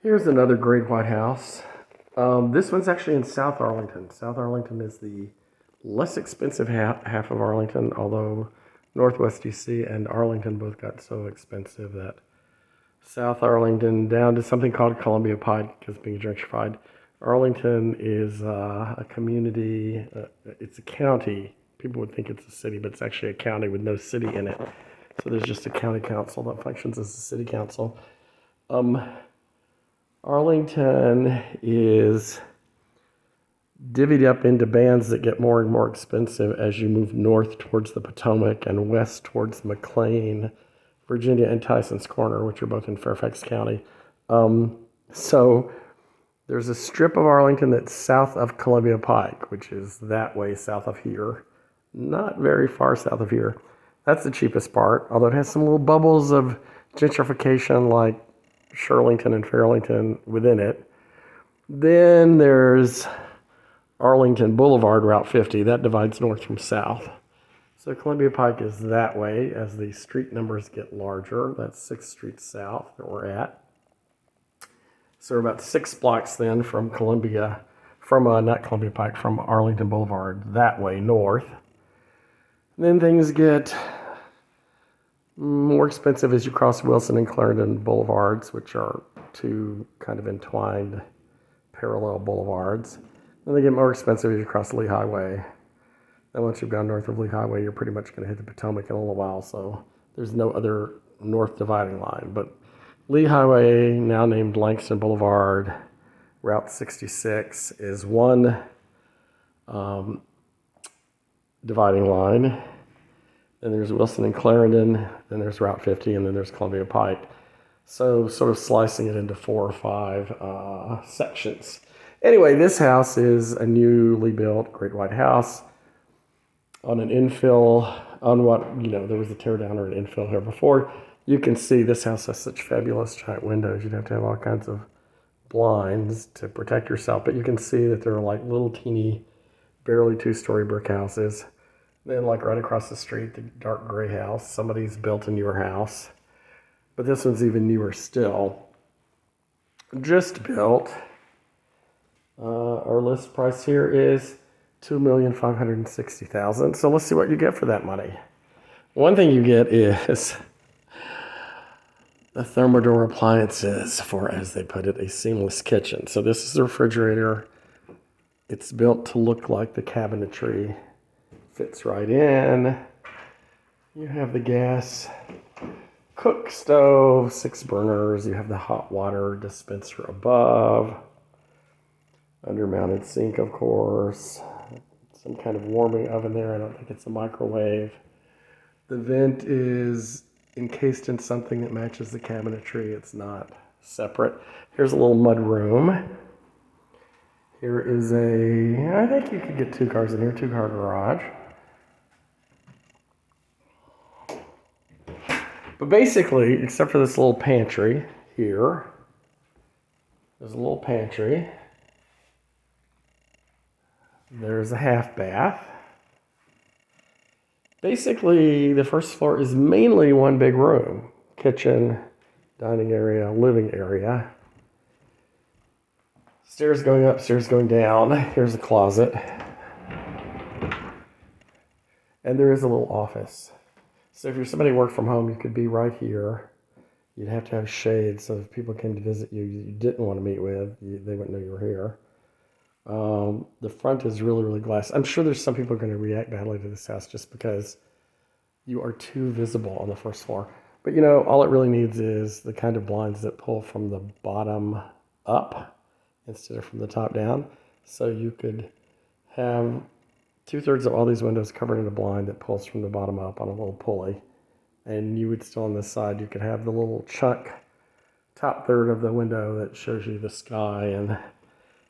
Here's another great white house. This one's actually in South Arlington. South Arlington is the less expensive half of Arlington, although Northwest DC and Arlington both got so expensive that South Arlington down to something called Columbia Pike because being gentrified. Arlington is a community, it's a county. People would think it's a city, but it's actually a county with no city in it. So there's just a county council that functions as a city council. Arlington is divvied up into bands that get more and more expensive as you move north towards the Potomac and west towards McLean, Virginia, and Tyson's Corner, which are both in Fairfax County. So there's a strip of Arlington that's south of Columbia Pike, which is that way south of here. Not very far south of here. That's the cheapest part, although it has some little bubbles of gentrification like Shirlington and Fairlington within it. Then there's Arlington Boulevard, Route 50. That divides north from south. So Columbia Pike is that way as the street numbers get larger. That's 6th Street South that we're at. So we're about 6 blocks then from not Columbia Pike, from Arlington Boulevard that way north. Then things get more expensive as you cross Wilson and Clarendon Boulevards, which are two kind of entwined parallel boulevards. Then they get more expensive as you cross Lee Highway. Then once you've gone north of Lee Highway, you're pretty much going to hit the Potomac in a little while, so there's no other north dividing line. But Lee Highway, now named Langston Boulevard, Route 66, is one dividing line. Then there's Wilson and Clarendon, then there's Route 50, and then there's Columbia Pike. So sort of slicing it into 4 or 5 sections. Anyway, this house is a newly built great white house on an infill, on what, there was a tear down or an infill here before. You can see this house has such fabulous giant windows. You'd have to have all kinds of blinds to protect yourself. But you can see that there are like little teeny, barely 2-story brick houses. Then like right across the street, the dark gray house. Somebody's built a newer house. But this one's even newer still. Just built. Our list price here is $2,560,000. So let's see what you get for that money. One thing you get is the Thermador appliances for, as they put it, a seamless kitchen. So this is the refrigerator. It's built to look like the cabinetry. Fits right in. You have the gas cook stove, 6 burners. You have the hot water dispenser above. Undermounted sink, of course. Some kind of warming oven there. I don't think it's a microwave. The vent is encased in something that matches the cabinetry. It's not separate. Here's a little mud room. Here is I think you could get 2 cars in here, 2-car garage. But basically, except for this little pantry here, there's a little pantry. There's a half bath. Basically, the first floor is mainly one big room. Kitchen, dining area, living area. Stairs going up, stairs going down. Here's a closet. And there is a little office. So if you're somebody who worked from home, you could be right here. You'd have to have shades so if people came to visit you didn't want to meet with, they wouldn't know you were here. The front is really, really glass. I'm sure there's some people who are going to react badly to this house just because you are too visible on the first floor. But all it really needs is the kind of blinds that pull from the bottom up instead of from the top down. So you could have 2/3 of all these windows covered in a blind that pulls from the bottom up on a little pulley. And you would still on this side, you could have the little chunk top third of the window that shows you the sky and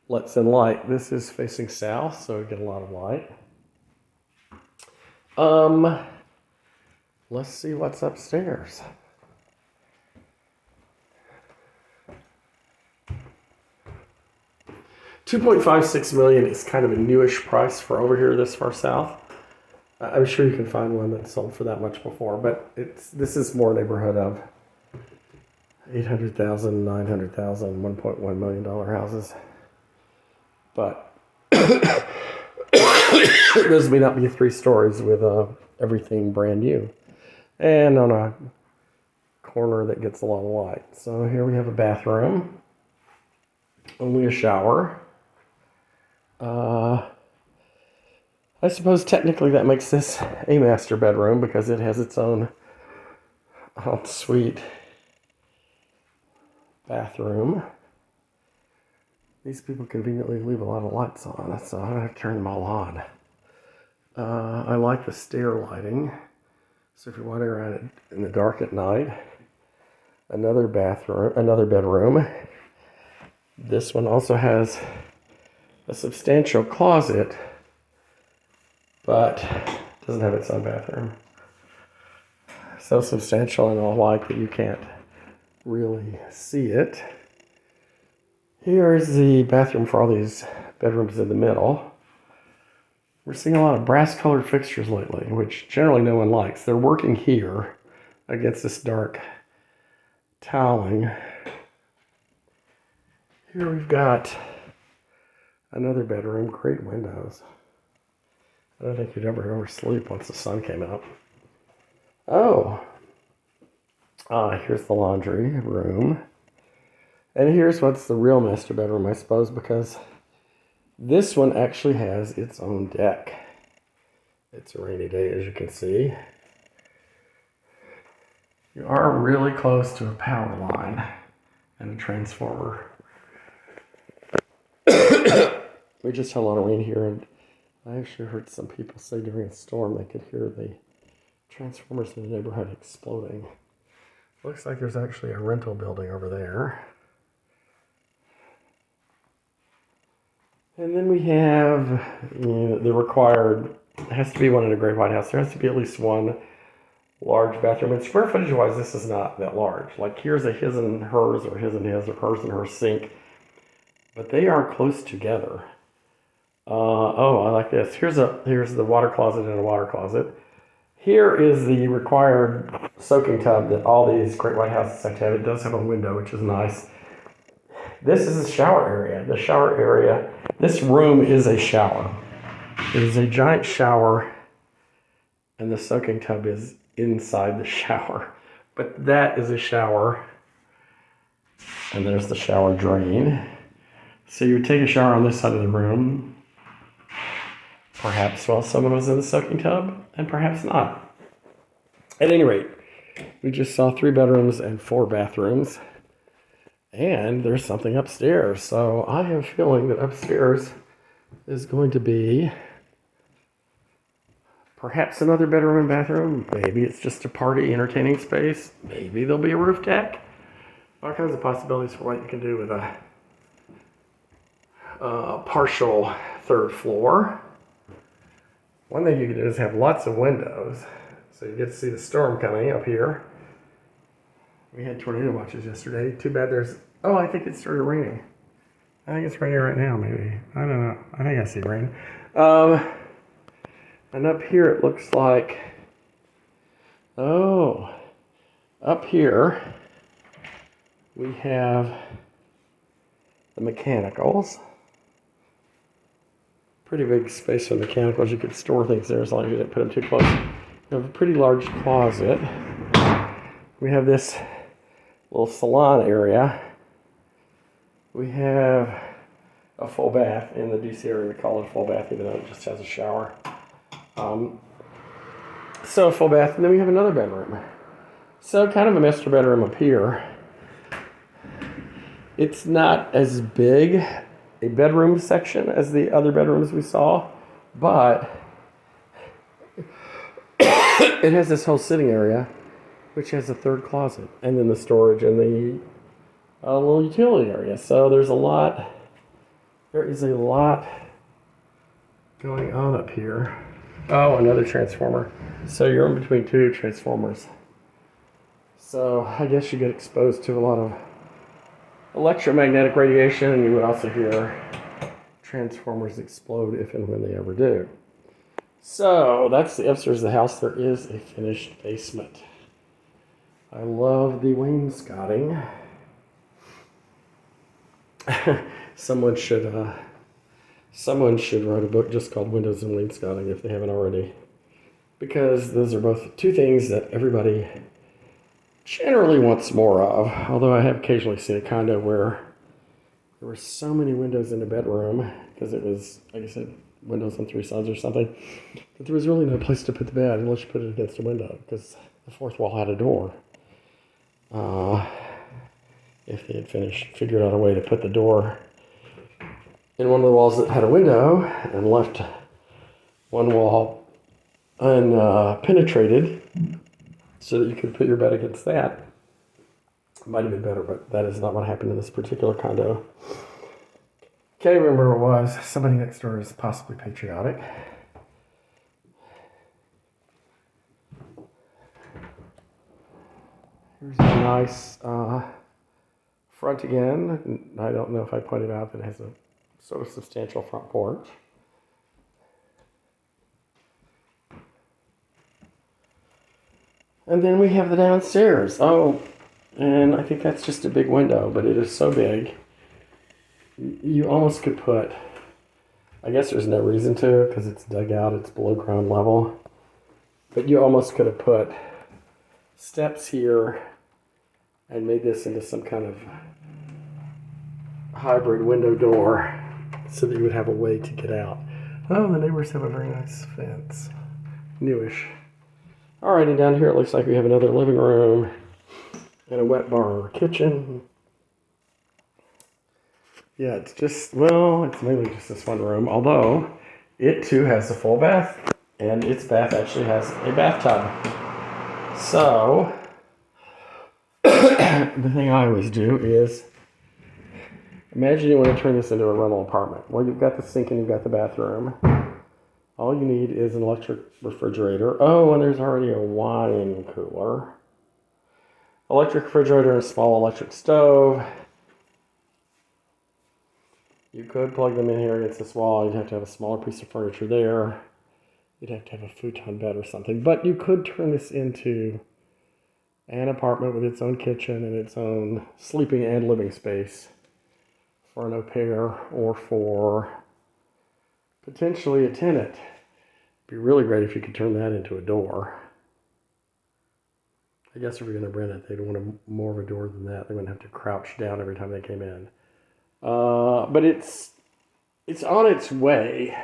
lets in light. This is facing south, so we get a lot of light. Let's see what's upstairs. $2.56 million is kind of a newish price for over here this far south. I'm sure you can find one that sold for that much before, but this is more neighborhood of $800,000, $900,000, $1.1 million houses. But those may not be 3 stories with everything brand new. And on a corner that gets a lot of light. So here we have a bathroom. Only a shower. I suppose technically that makes this a master bedroom because it has its own ensuite bathroom. These people conveniently leave a lot of lights on, so I don't have to turn them all on. I like the stair lighting. So if you're wandering around in the dark at night, another bedroom. This one also has a substantial closet, but doesn't have its own bathroom. So substantial and alike that you can't really see it. Here's the bathroom for all these bedrooms in the middle. We're seeing a lot of brass-colored fixtures lately, which generally no one likes. They're working here against this dark toweling. Here we've got another bedroom, great windows. I don't think you'd ever oversleep once the sun came out. Here's the laundry room. And here's what's the real master bedroom, I suppose, because this one actually has its own deck. It's a rainy day, as you can see. You are really close to a power line and a transformer. We just had a lot of rain here, and I actually heard some people say during a storm they could hear the transformers in the neighborhood exploding. Looks like there's actually a rental building over there. And then we have the required, it has to be one in a Great White House. There has to be at least one large bathroom. And square footage wise, this is not that large. Like here's a his and hers, or his and his, or hers and her sink. But they are close together. I like this. Here's the water closet and a water closet. Here is the required soaking tub that all these Great White Houses have to have. It does have a window, which is nice. This is the shower area. The shower area. This room is a shower. It is a giant shower, and the soaking tub is inside the shower. But that is a shower, and there's the shower drain. So you would take a shower on this side of the room, perhaps while someone was in the soaking tub, and perhaps not. At any rate, we just saw 3 bedrooms and 4 bathrooms, and there's something upstairs. So I have a feeling that upstairs is going to be perhaps another bedroom and bathroom. Maybe it's just a party entertaining space. Maybe there'll be a roof deck. All kinds of possibilities for what you can do with a partial 3rd floor. One thing you can do is have lots of windows, so you get to see the storm coming up here. We had tornado watches yesterday. Too bad I think it started raining. I think it's raining right now, maybe. I don't know. I think I see rain. And up here it looks like, up here we have the mechanicals. Pretty big space for mechanicals. You could store things there as long as you didn't put them too close. We have a pretty large closet. We have this little salon area. We have a full bath. In the DC area, we call it a full bath, even though it just has a shower. So a full bath, and then we have another bedroom. So kind of a master bedroom up here. It's not as big a bedroom section as the other bedrooms we saw, but it has this whole sitting area, which has a 3rd closet, and then the storage and the little utility area. So there is a lot going on up here. Oh, another transformer. So you're in between 2 transformers. So I guess you get exposed to a lot of electromagnetic radiation, and you would also hear transformers explode if and when they ever do. So that's the upstairs of the house. There is a finished basement. I love the wainscoting. Someone should write a book just called Windows and Wainscoting if they haven't already, because those are both two things that everybody generally wants more of. Although I have occasionally seen a condo where there were so many windows in the bedroom because it was, like I said, windows on three sides or something, that there was really no place to put the bed unless you put it against a window because the fourth wall had a door. If they had figured out a way to put the door in one of the walls that had a window and left one wall unpenetrated so that you could put your bed against that, it might have been better, but that is not what happened in this particular condo. Can't remember who it was. Somebody next door is possibly patriotic. Here's a nice front again. I don't know if I pointed out that it has a sort of substantial front porch. And then we have the downstairs. Oh, and I think that's just a big window, but it is so big. You almost could put, I guess there's no reason to because it's dug out, it's below ground level. But you almost could have put steps here and made this into some kind of hybrid window door so that you would have a way to get out. Oh, the neighbors have a very nice fence. Newish. All right, and down here it looks like we have another living room and a wet bar kitchen. Yeah, it's just, well, it's mainly just this one room, although it too has a full bath, and its bath actually has a bathtub. So, the thing I always do is, imagine you want to turn this into a rental apartment. Well, you've got the sink and you've got the bathroom. All you need is an electric refrigerator. Oh, and there's already a wine cooler. Electric refrigerator and a small electric stove. You could plug them in here against this wall. You'd have to have a smaller piece of furniture there. You'd have to have a futon bed or something. But you could turn this into an apartment with its own kitchen and its own sleeping and living space for an au pair or for potentially a tenant. It'd be really great if you could turn that into a door. I guess if you're going to rent it, they'd want more of a door than that. They wouldn't have to crouch down every time they came in. But it's on its way.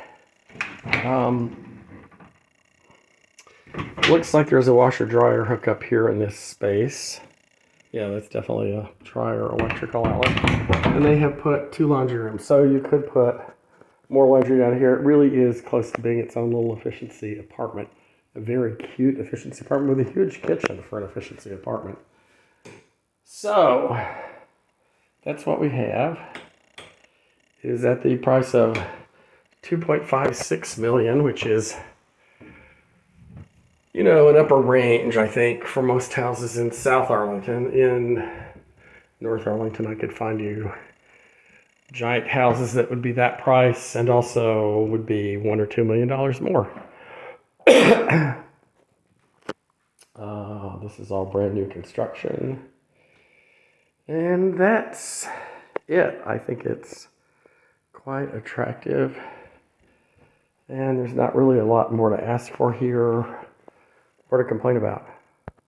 Looks like there's a washer dryer hookup here in this space. Yeah, that's definitely a dryer electrical outlet. And they have put 2 laundry rooms, so you could put more laundry down here. It really is close to being its own little efficiency apartment. A very cute efficiency apartment with a huge kitchen for an efficiency apartment. So, that's what we have. It is at the price of $2.56 million, which is, you know, an upper range, I think, for most houses in South Arlington. In North Arlington, I could find you giant houses that would be that price and also would be $1 or $2 million more. This is all brand new construction. And that's it. I think it's quite attractive. And there's not really a lot more to ask for here or to complain about.